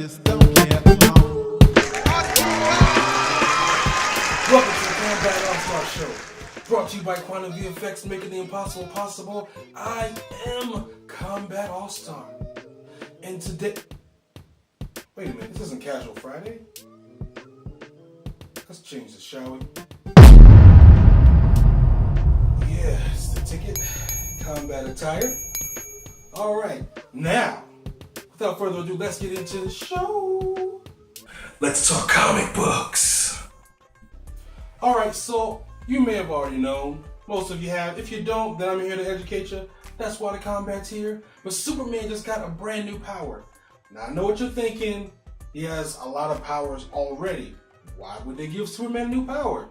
just don't care. Welcome to the Kombat AllStar Show, brought to you by Quantum VFX, making the impossible possible. I am Kombat AllStar, and today, wait a minute, this isn't Casual Friday. Let's change this, shall we? Yeah, it's the ticket, Kombat attire. All right, now, without further ado, let's get into the show. Let's talk comic books. Alright, so you may have already known. Most of you have. If you don't, then I'm here to educate you. That's why the Kombat's here. But Superman just got a brand new power. Now, I know what you're thinking. He has a lot of powers already. Why would they give Superman a new power?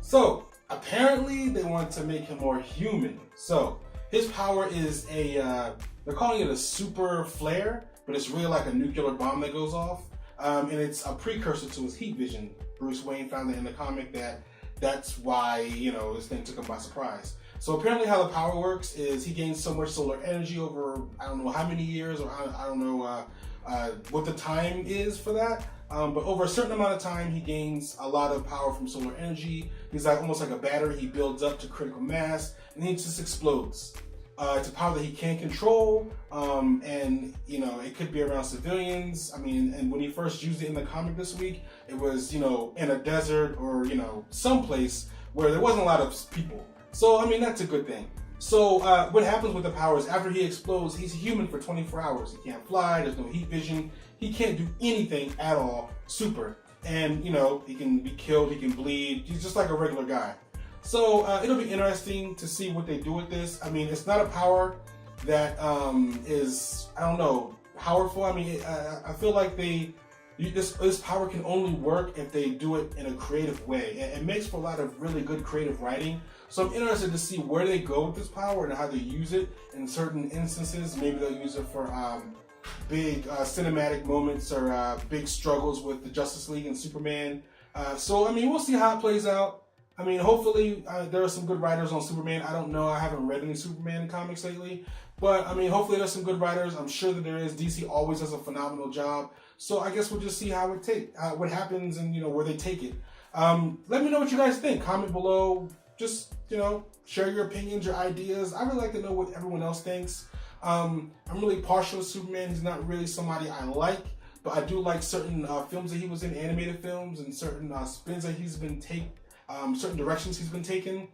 So, apparently, they want to make him more human. So, his power is they're calling it a super flare, but it's really like a nuclear bomb that goes off. And it's a precursor to his heat vision. Bruce Wayne found it in the comic that's why, this thing took him by surprise. So apparently how the power works is he gains so much solar energy over, I don't know how many years, or I don't know what the time is for that. But over a certain amount of time, he gains a lot of power from solar energy. He's like almost like a battery. He builds up to critical mass, and he just explodes. It's a power that he can't control, and it could be around civilians. I mean, and when he first used it in the comic this week, it was in a desert or someplace where there wasn't a lot of people. So I mean, that's a good thing. So what happens with the power is after he explodes, he's human for 24 hours. He can't fly. There's no heat vision. He can't do anything at all. Super, and he can be killed. He can bleed. He's just like a regular guy. So it'll be interesting to see what they do with this. I mean, it's not a power that is, I don't know, powerful. I mean, I feel like this power can only work if they do it in a creative way. It makes for a lot of really good creative writing. So I'm interested to see where they go with this power and how they use it in certain instances. Maybe they'll use it for big cinematic moments or big struggles with the Justice League and Superman. So, I mean, we'll see how it plays out. I mean, hopefully there are some good writers on Superman. I don't know. I haven't read any Superman comics lately. But, I mean, hopefully there's some good writers. I'm sure that there is. DC always does a phenomenal job. So I guess we'll just see how what happens and, where they take it. Let me know what you guys think. Comment below. Just, share your opinions, your ideas. I really like to know what everyone else thinks. I'm really partial to Superman. He's not really somebody I like. But I do like certain films that he was in, animated films, and certain spins that he's been taking. Certain directions he's been taken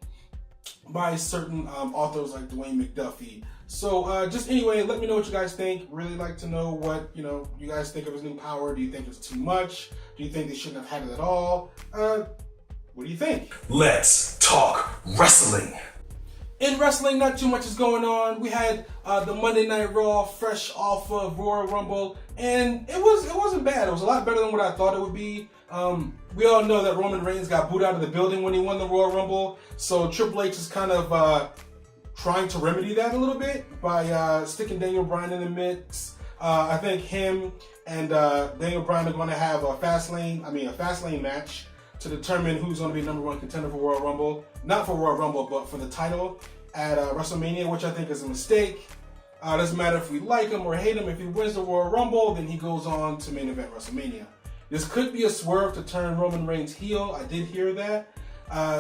by certain authors like Dwayne McDuffie. So just anyway, let me know what you guys think. Really like to know what you guys think of his new power. Do you think it's too much? Do you think they shouldn't have had it at all? What do you think? Let's talk wrestling. In wrestling, not too much is going on. We had the Monday Night Raw, fresh off of Royal Rumble, and it wasn't bad. It was a lot better than what I thought it would be. We all know that Roman Reigns got booed out of the building when he won the Royal Rumble, so Triple H is kind of trying to remedy that a little bit by sticking Daniel Bryan in the mix. I think him and Daniel Bryan are going to have a fast lane match to determine who's going to be #1 contender for Royal Rumble. Not for Royal Rumble, but for the title at WrestleMania, which I think is a mistake. Doesn't matter if we like him or hate him. If he wins the Royal Rumble, then he goes on to main event WrestleMania. This could be a swerve to turn Roman Reigns heel. I did hear that.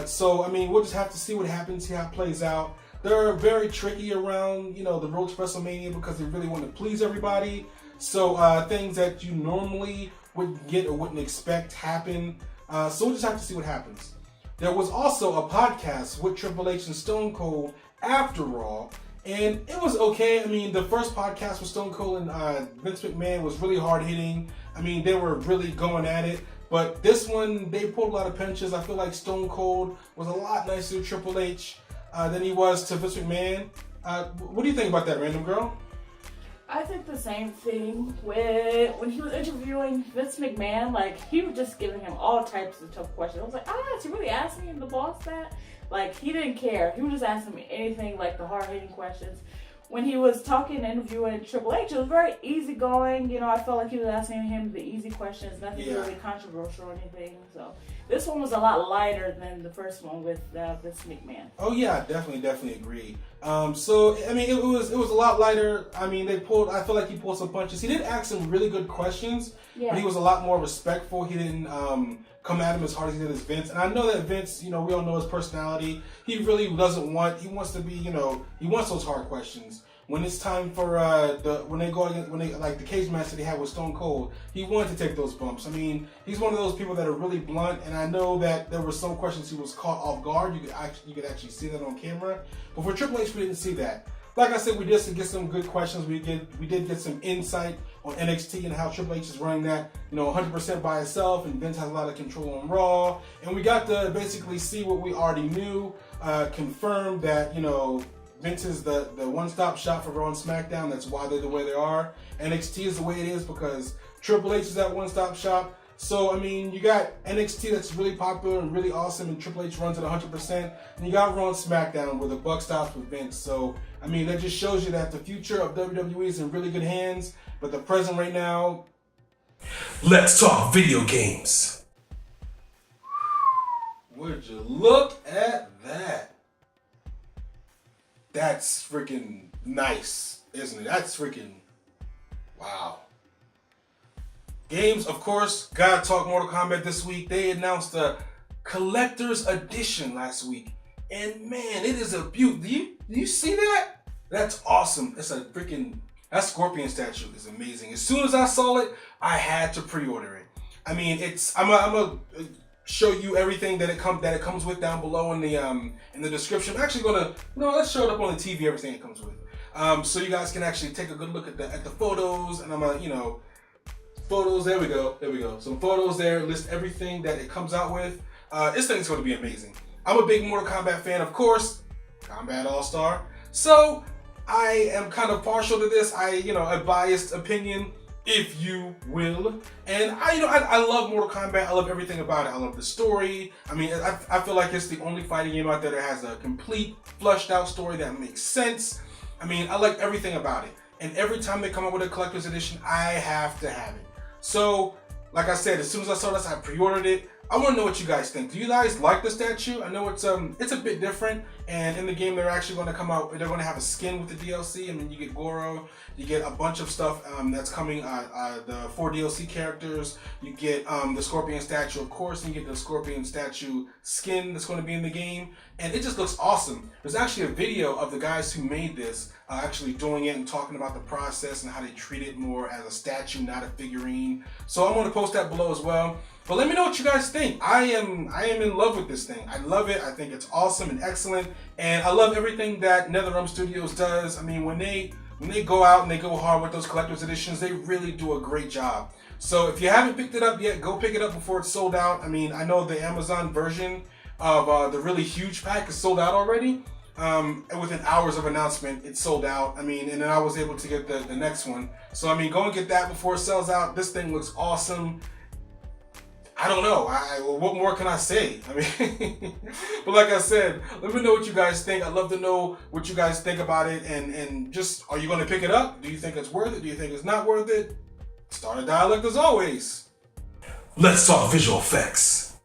So, I mean, we'll just have to see what happens, see how it plays out. They're very tricky around, the road to WrestleMania because they really want to please everybody. So, things that you normally wouldn't get or wouldn't expect happen. So, we'll just have to see what happens. There was also a podcast with Triple H and Stone Cold after Raw. And it was okay. I mean, the first podcast with Stone Cold and Vince McMahon was really hard-hitting. I mean, they were really going at it. But this one, they pulled a lot of punches. I feel like Stone Cold was a lot nicer to Triple H than he was to Vince McMahon. What do you think about that, Random Girl? I think the same thing when he was interviewing Vince McMahon. Like, he was just giving him all types of tough questions. I was like, is he really asking the boss that? Like, he didn't care. He was just asking me anything, like the hard-hitting questions. When he was talking and interviewing Triple H, it was very easygoing. I felt like he was asking him the easy questions, nothing really controversial or anything. So this one was a lot lighter than the first one with Vince McMahon. Oh yeah, definitely agree. So I mean, it was a lot lighter. I mean, I feel like he pulled some punches. He did ask some really good questions, but he was a lot more respectful. He didn't come at him as hard as he did as Vince. And I know that Vince, we all know his personality. He really he wants to be, he wants those hard questions. When it's time for when they like the cage match that he had with Stone Cold, he wanted to take those bumps. I mean, he's one of those people that are really blunt, and I know that there were some questions he was caught off guard. You could actually see that on camera. But for Triple H, we didn't see that. Like I said, we did get some good questions. We did get some insight on NXT and how Triple H is running that, 100% by itself, and Vince has a lot of control on Raw. And we got to basically see what we already knew, confirmed that, Vince is the one-stop shop for Raw and SmackDown. That's why they're the way they are. NXT is the way it is because Triple H is that one-stop shop. So, I mean, you got NXT that's really popular and really awesome, and Triple H runs at 100%. And you got Raw and SmackDown where the buck stops with Vince. So, I mean, that just shows you that the future of WWE is in really good hands. But the present right now... Let's talk video games. Would you look at that? That's freaking nice, isn't it? That's freaking wow. Games, of course, gotta talk Mortal Kombat this week. They announced the Collector's Edition last week. And man, it is a beaut. Do you see that? That's awesome. It's a freaking, that Scorpion statue is amazing. As soon as I saw it, I had to pre-order it. I mean, I'm a show you everything that it comes with down below in the description. I'm actually gonna let's show it up on the TV, everything it comes with, so you guys can actually take a good look at the photos. And I'm gonna photos. There we go. Some photos there. List everything that it comes out with. This thing's gonna be amazing. I'm a big Mortal Kombat fan, of course. Kombat AllStar. So I am kind of partial to this. A biased opinion, if you will. And I love Mortal Kombat. I love everything about it. I love the story. I mean, I feel like it's the only fighting game out there that has a complete, flushed out story that makes sense. I mean, I like everything about it. And every time they come up with a collector's edition, I have to have it. So, like I said, as soon as I saw this, I pre-ordered it. I want to know what you guys think. Do you guys like the statue? I know it's a bit different, and in the game they're actually going to come out. They're going to have a skin with the DLC. I mean, you get Goro, you get a bunch of stuff that's coming. The 4 DLC characters. You get the Scorpion statue, of course, and you get the Scorpion statue skin that's going to be in the game, and it just looks awesome. There's actually a video of the guys who made this actually doing it and talking about the process and how they treat it more as a statue, not a figurine. So I'm going to post that below as well. But let me know what you guys think. I am in love with this thing. I love it. I think it's awesome and excellent. And I love everything that NetherRealm Studios does. I mean, when they go out and they go hard with those collector's editions, they really do a great job. So if you haven't picked it up yet, go pick it up before it's sold out. I mean, I know the Amazon version of the really huge pack is sold out already. And within hours of announcement, it's sold out. I mean, and then I was able to get the next one. So, I mean, go and get that before it sells out. This thing looks awesome. I don't know. What more can I say? I mean, but like I said, let me know what you guys think. I'd love to know what you guys think about it. And just, are you going to pick it up? Do you think it's worth it? Do you think it's not worth it? Start a dialect as always. Let's talk visual effects.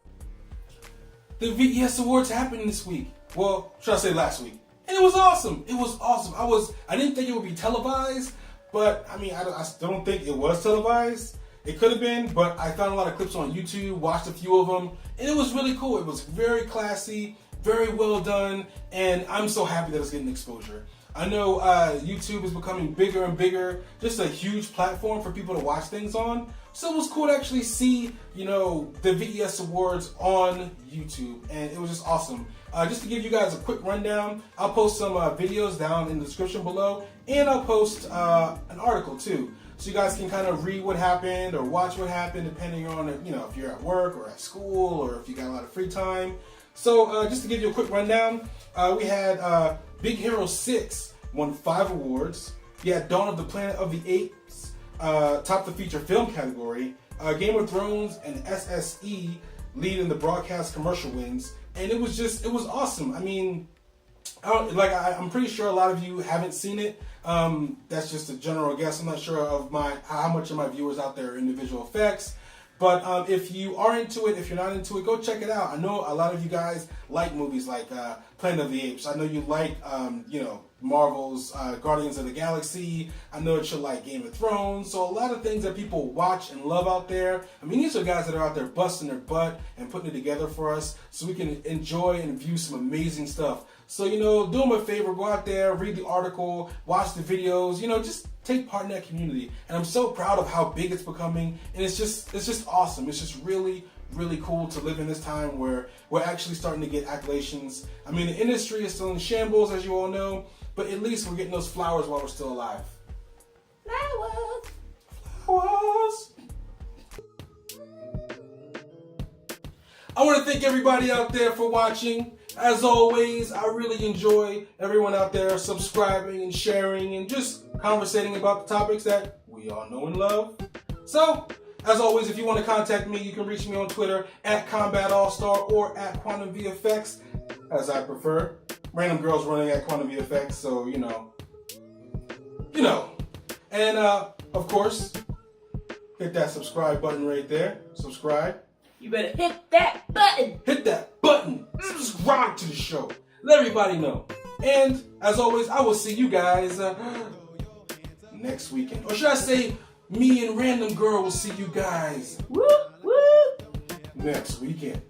The VES Awards happened this week. Well, should I say last week? And it was awesome. It was awesome. I didn't think it would be televised, but I mean, I still don't think it was televised. It could have been, but I found a lot of clips on YouTube, watched a few of them, and it was really cool. It was very classy, very well done, and I'm so happy that it's getting exposure. I know YouTube is becoming bigger and bigger, just a huge platform for people to watch things on. So it was cool to actually see, the VES Awards on YouTube, and it was just awesome. Just to give you guys a quick rundown, I'll post some videos down in the description below, and I'll post an article too. So you guys can kind of read what happened or watch what happened depending on, if you're at work or at school or if you got a lot of free time. So just to give you a quick rundown, we had Big Hero 6 won 5 awards. You had Dawn of the Planet of the Apes topped the feature film category. Game of Thrones and SSE lead in the broadcast commercial wins. And it was awesome. I mean, I'm pretty sure a lot of you haven't seen it. That's just a general guess. I'm not sure of how much of my viewers out there are into visual effects, But if you are into it, if you're not into it, go check it out. I know a lot of you guys like movies like Planet of the Apes. I know you like, Marvel's Guardians of the Galaxy. I know that you like Game of Thrones. So a lot of things that people watch and love out there. I mean, these are guys that are out there busting their butt and putting it together for us so we can enjoy and view some amazing stuff. So, do them a favor, go out there, read the article, watch the videos, just take part in that community. And I'm so proud of how big it's becoming, and it's just awesome. It's just really, really cool to live in this time where we're actually starting to get acclamations. I mean, the industry is still in shambles, as you all know, but at least we're getting those flowers while we're still alive. Flowers. Flowers. I want to thank everybody out there for watching. As always, I really enjoy everyone out there subscribing and sharing and just conversating about the topics that we all know and love. So, as always, if you want to contact me, you can reach me on Twitter at Kombat AllStar or at Quantum VFX, as I prefer. Random Girl's running at Quantum VFX, so you know. And of course, hit that subscribe button right there. Subscribe. You better hit that button. Hit that button. Subscribe to the show. Let everybody know. And as always, I will see you guys next weekend. Or should I say, me and Random Girl will see you guys Woo, woo. next weekend.